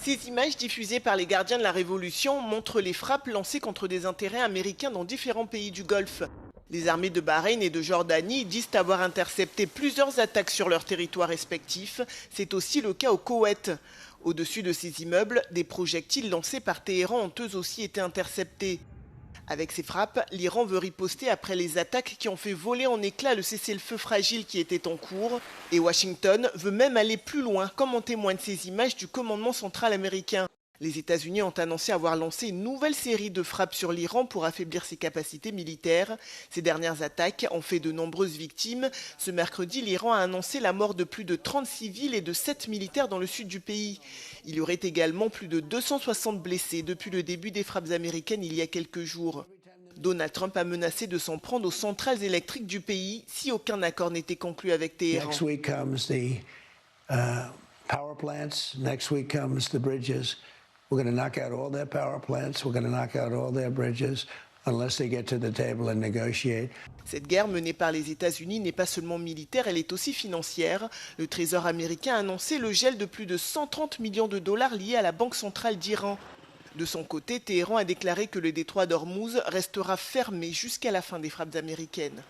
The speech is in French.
Ces images diffusées par les gardiens de la Révolution montrent les frappes lancées contre des intérêts américains dans différents pays du Golfe. Les armées de Bahreïn et de Jordanie disent avoir intercepté plusieurs attaques sur leurs territoires respectifs. C'est aussi le cas au Koweït. Au-dessus de ces immeubles, des projectiles lancés par Téhéran ont eux aussi été interceptés. Avec ces frappes, l'Iran veut riposter après les attaques qui ont fait voler en éclats le cessez-le-feu fragile qui était en cours. Et Washington veut même aller plus loin, comme en témoignent ces images du commandement central américain. Les États-Unis ont annoncé avoir lancé une nouvelle série de frappes sur l'Iran pour affaiblir ses capacités militaires. Ces dernières attaques ont fait de nombreuses victimes. Ce mercredi, l'Iran a annoncé la mort de plus de 30 civils et de 7 militaires dans le sud du pays. Il y aurait également plus de 260 blessés depuis le début des frappes américaines il y a quelques jours. Donald Trump a menacé de s'en prendre aux centrales électriques du pays si aucun accord n'était conclu avec Téhéran. Next week comes the power plants. Next week comes the bridges. We're going to knock out all their power plants. We're going to knock out all their bridges unless they get to the table and negotiate. Cette guerre menée par les États-Unis n'est pas seulement militaire, elle est aussi financière. Le Trésor américain a annoncé le gel de plus de 130 millions de dollars liés à la Banque centrale d'Iran. De son côté, Téhéran a déclaré que le détroit d'Ormuz restera fermé jusqu'à la fin des frappes américaines.